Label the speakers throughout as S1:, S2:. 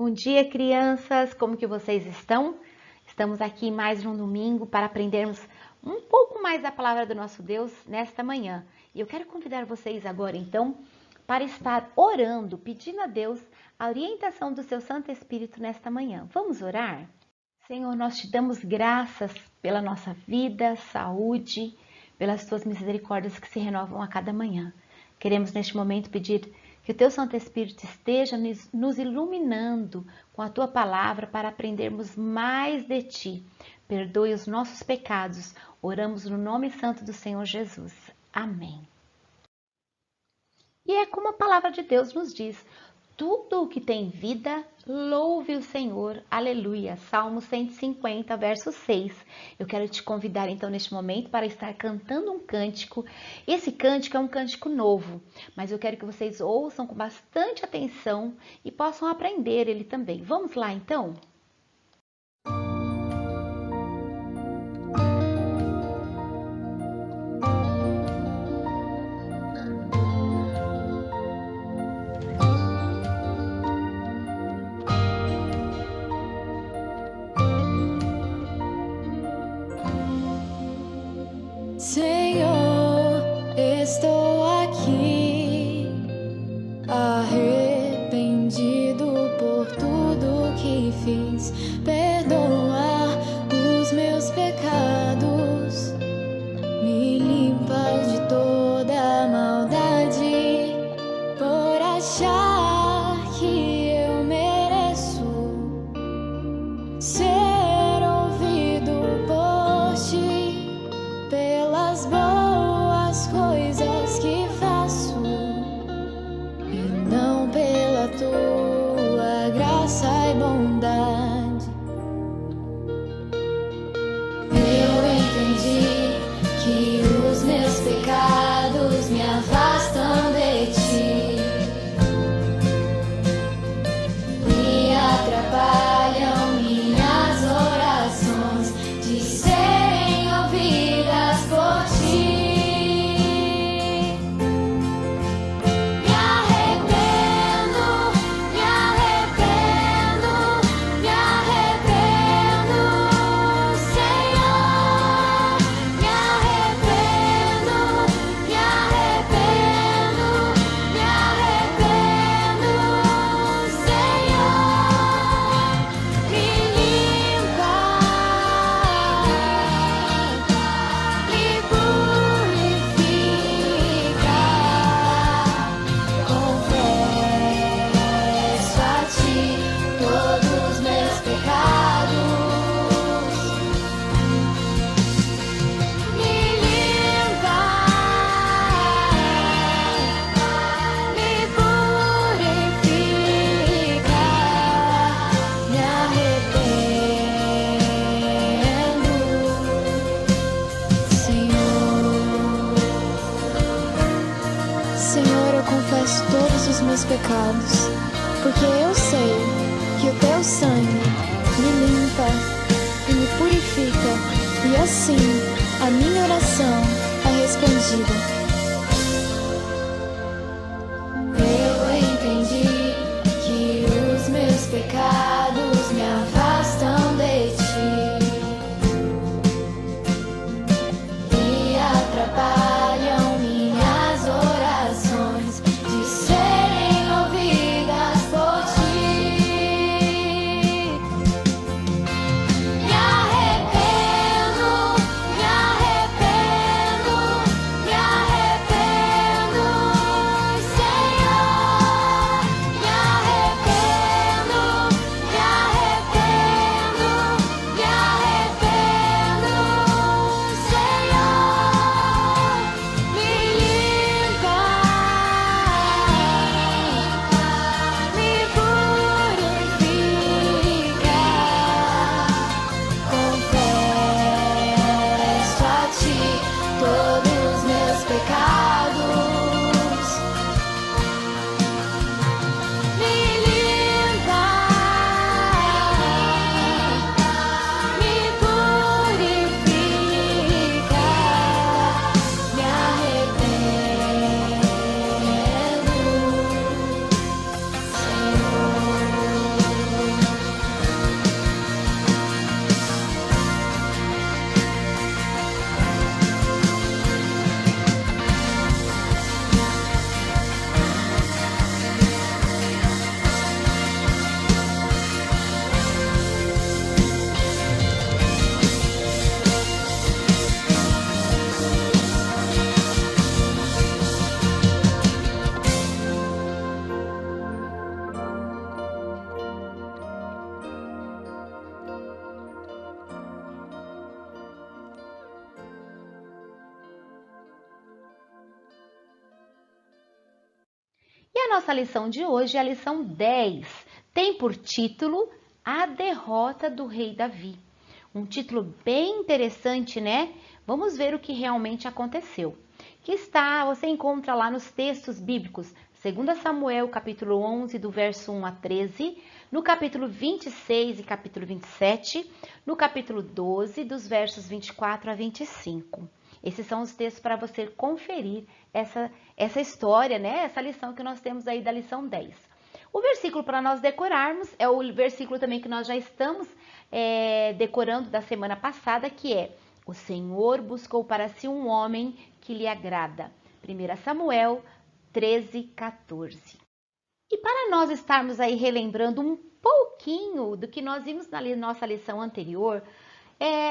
S1: Bom dia, crianças! Como que vocês estão? Estamos aqui mais um domingo para aprendermos um pouco mais da palavra do nosso Deus nesta manhã. E eu quero convidar vocês agora, então, para estar orando, pedindo a Deus a orientação do seu Santo Espírito nesta manhã. Vamos orar? Senhor, nós te damos graças pela nossa vida, saúde, pelas tuas misericórdias que se renovam a cada manhã. Queremos neste momento pedir que o teu Santo Espírito esteja nos iluminando com a tua palavra para aprendermos mais de ti. Perdoe os nossos pecados. Oramos no nome santo do Senhor Jesus. Amém. E é como a palavra de Deus nos diz: tudo o que tem vida, louve o Senhor. Aleluia. Salmo 150, verso 6. Eu quero te convidar então neste momento para estar cantando um cântico. Esse cântico é um cântico novo, mas eu quero que vocês ouçam com bastante atenção e possam aprender ele também. Vamos lá então?
S2: Senhor, estou aqui, arrependido por tudo que fiz. Perdoa os meus pecados, me limpa de toda maldade, por achar que eu mereço ser ouvido por ti, pelas boas coisas que faço e não pela tua graça e bondade. Eu entendi que os meus pecados me afastam de ti e atrapalham minhas orações de serem ouvidas por ti. Me arrependo, me arrependo, me arrependo, Senhor. Me arrependo, me arrependo, me arrependo, Senhor. Me limpa, me purifica. Confesso a ti todos os meus pecados. Me limpa, me purifica. Me arrependo, Senhor, eu confesso todos os meus pecados, porque eu sei que o teu sangue me limpa e me purifica, e assim a minha oração é respondida. Eu entendi que os meus pecados me afastam de ti e atrapalham minhas orações de serem ouvidas por ti. Me arrependo, me arrependo, me arrependo.
S1: E a nossa lição de hoje é a lição 10. Tem por título A Derrota do Rei Davi. Um título bem interessante, né? Vamos ver o que realmente aconteceu. Você encontra lá nos textos bíblicos, 2 Samuel, capítulo 11, do verso 1 a 13, no capítulo 26 e capítulo 27, no capítulo 12, dos versos 24 a 25. Esses são os textos para você conferir essa história, né? Essa lição que nós temos aí da lição 10. O versículo para nós decorarmos é o versículo também que nós já estamos decorando da semana passada, que é: o Senhor buscou para si um homem que lhe agrada. 1 Samuel 13, 14. E para nós estarmos aí relembrando um pouquinho do que nós vimos na nossa lição anterior,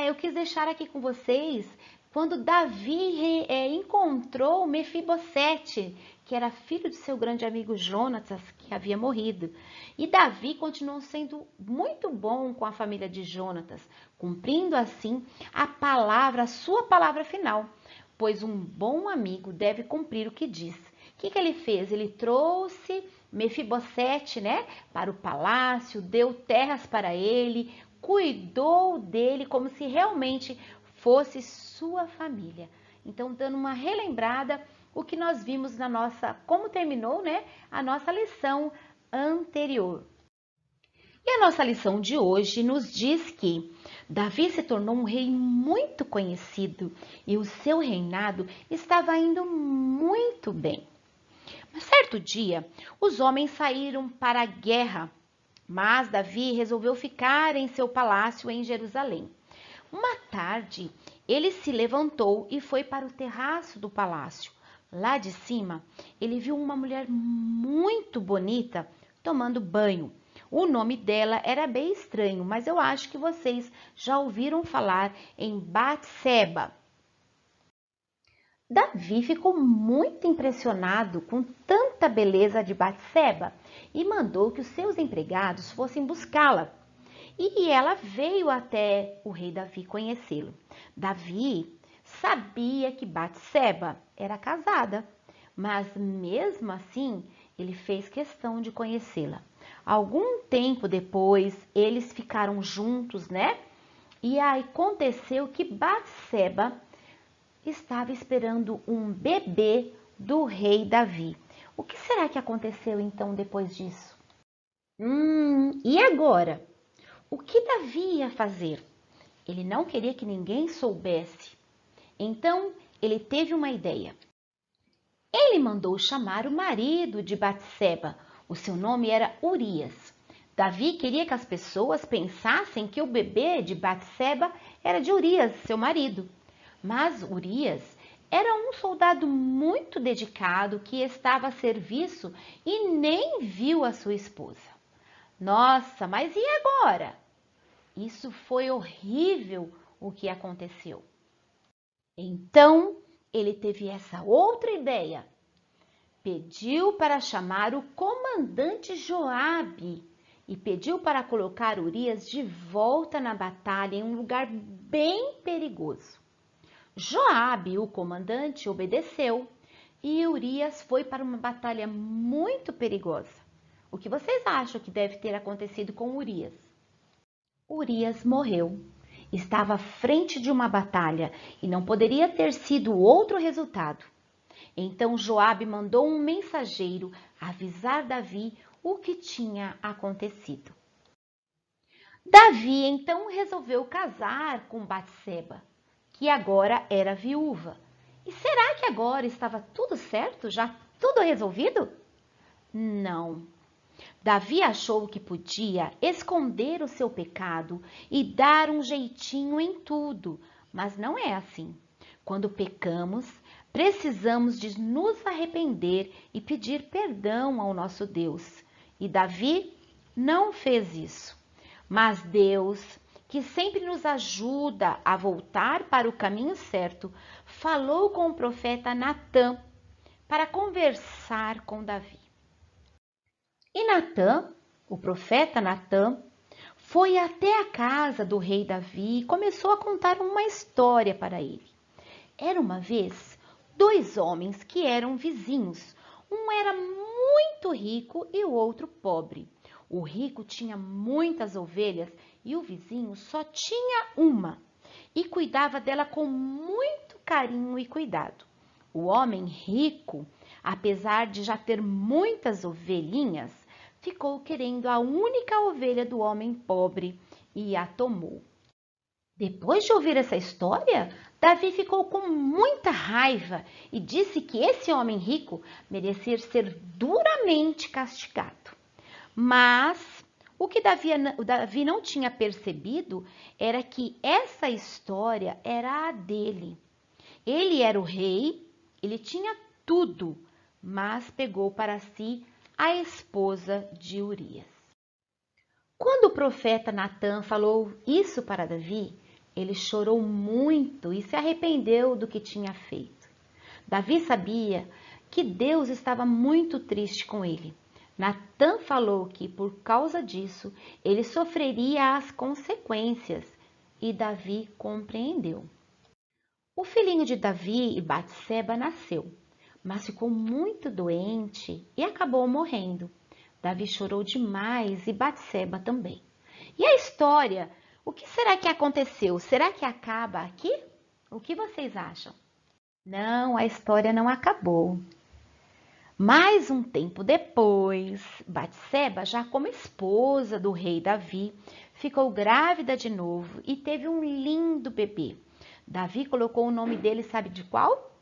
S1: eu quis deixar aqui com vocês quando Davi encontrou Mefibosete, que era filho de seu grande amigo Jonatas, que havia morrido. E Davi continuou sendo muito bom com a família de Jonatas, cumprindo assim a sua palavra final, pois um bom amigo deve cumprir o que diz. O que ele fez? Ele trouxe Mefibosete, né, para o palácio, deu terras para ele, cuidou dele como se realmente fosse sua família. Então, dando uma relembrada, o que nós vimos como terminou, né, a nossa lição anterior. E a nossa lição de hoje nos diz que Davi se tornou um rei muito conhecido e o seu reinado estava indo muito bem. Mas certo dia, os homens saíram para a guerra, mas Davi resolveu ficar em seu palácio em Jerusalém. Uma tarde, ele se levantou e foi para o terraço do palácio. Lá de cima, ele viu uma mulher muito bonita tomando banho. O nome dela era bem estranho, mas eu acho que vocês já ouviram falar em Batseba. Davi ficou muito impressionado com tanta beleza de Batseba e mandou que os seus empregados fossem buscá-la. E ela veio até o rei Davi conhecê-lo. Davi sabia que Batseba era casada, mas mesmo assim ele fez questão de conhecê-la. Algum tempo depois, eles ficaram juntos, né? E aí aconteceu que Batseba estava esperando um bebê do rei Davi. O que será que aconteceu então depois disso? E agora? O que Davi ia fazer? Ele não queria que ninguém soubesse. Então, ele teve uma ideia. Ele mandou chamar o marido de Batseba. O seu nome era Urias. Davi queria que as pessoas pensassem que o bebê de Batseba era de Urias, seu marido. Mas Urias era um soldado muito dedicado que estava a serviço e nem viu a sua esposa. Nossa, mas e agora? Isso foi horrível o que aconteceu. Então, ele teve essa outra ideia. Pediu para chamar o comandante Joabe e pediu para colocar Urias de volta na batalha em um lugar bem perigoso. Joabe, o comandante, obedeceu e Urias foi para uma batalha muito perigosa. O que vocês acham que deve ter acontecido com Urias? Urias morreu. Estava à frente de uma batalha e não poderia ter sido outro resultado. Então Joabe mandou um mensageiro avisar Davi o que tinha acontecido. Davi então resolveu casar com Batseba, que agora era viúva. E será que agora estava tudo certo? Já tudo resolvido? Não. Davi achou que podia esconder o seu pecado e dar um jeitinho em tudo, mas não é assim. Quando pecamos, precisamos de nos arrepender e pedir perdão ao nosso Deus. E Davi não fez isso. Mas Deus, que sempre nos ajuda a voltar para o caminho certo, falou com o profeta Natã para conversar com Davi. E Natã, o profeta Natã, foi até a casa do rei Davi e começou a contar uma história para ele. Era uma vez 2 homens que eram vizinhos. Um era muito muito rico e o outro pobre. O rico tinha muitas ovelhas e o vizinho só tinha uma e cuidava dela com muito carinho e cuidado. O homem rico, apesar de já ter muitas ovelhinhas, ficou querendo a única ovelha do homem pobre e a tomou. Depois de ouvir essa história, Davi ficou com muita raiva e disse que esse homem rico merecia ser duramente castigado. Mas o que Davi não tinha percebido era que essa história era a dele. Ele era o rei, ele tinha tudo, mas pegou para si a esposa de Urias. Quando o profeta Natã falou isso para Davi, ele chorou muito e se arrependeu do que tinha feito. Davi sabia que Deus estava muito triste com ele. Natã falou que por causa disso ele sofreria as consequências e Davi compreendeu. O filhinho de Davi e Batseba nasceu, mas ficou muito doente e acabou morrendo. Davi chorou demais e Batseba também. E a história, o que será que aconteceu? Será que acaba aqui? O que vocês acham? Não, a história não acabou. Mais um tempo depois, Batseba, já como esposa do rei Davi, ficou grávida de novo e teve um lindo bebê. Davi colocou o nome dele, sabe de qual?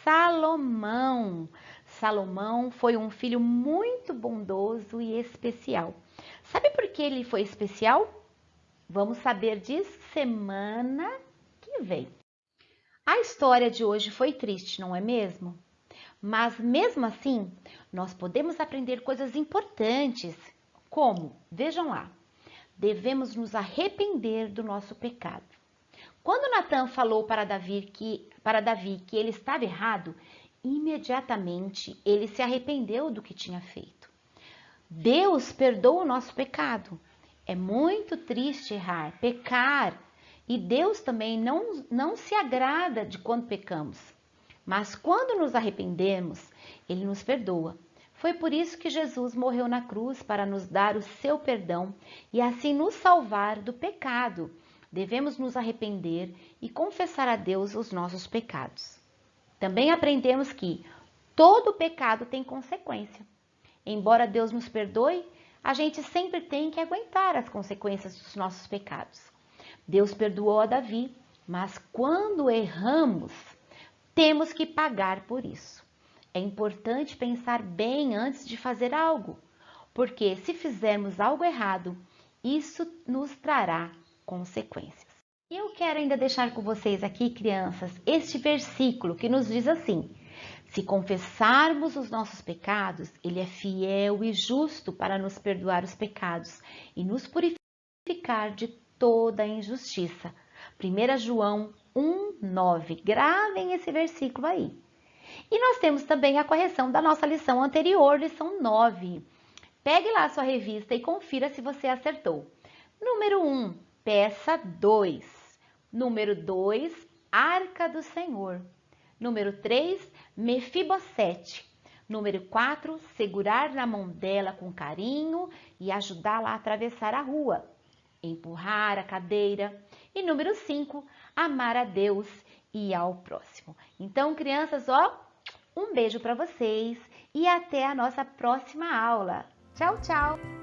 S1: Salomão. Salomão foi um filho muito bondoso e especial. Sabe por que ele foi especial? Vamos saber disso semana que vem. A história de hoje foi triste, não é mesmo? Mas mesmo assim, nós podemos aprender coisas importantes. Como? Vejam lá. Devemos nos arrepender do nosso pecado. Quando Natã falou para Davi que ele estava errado, imediatamente ele se arrependeu do que tinha feito. Deus perdoa o nosso pecado. É muito triste errar, pecar, e Deus também não se agrada de quando pecamos. Mas quando nos arrependemos, Ele nos perdoa. Foi por isso que Jesus morreu na cruz para nos dar o seu perdão e assim nos salvar do pecado. Devemos nos arrepender e confessar a Deus os nossos pecados. Também aprendemos que todo pecado tem consequência. Embora Deus nos perdoe, a gente sempre tem que aguentar as consequências dos nossos pecados. Deus perdoou a Davi, mas quando erramos, temos que pagar por isso. É importante pensar bem antes de fazer algo, porque se fizermos algo errado, isso nos trará consequências. E eu quero ainda deixar com vocês aqui, crianças, este versículo que nos diz assim: se confessarmos os nossos pecados, Ele é fiel e justo para nos perdoar os pecados e nos purificar de toda a injustiça. 1 João 1:9. Gravem esse versículo aí. E nós temos também a correção da nossa lição anterior, lição 9. Pegue lá a sua revista e confira se você acertou. Número 1, peça 2. Número 2, Arca do Senhor. Número 3, Mefibosete. Número 4, segurar na mão dela com carinho e ajudá-la a atravessar a rua. Empurrar a cadeira. E número 5, amar a Deus e ao próximo. Então, crianças, um beijo para vocês e até a nossa próxima aula. Tchau, tchau!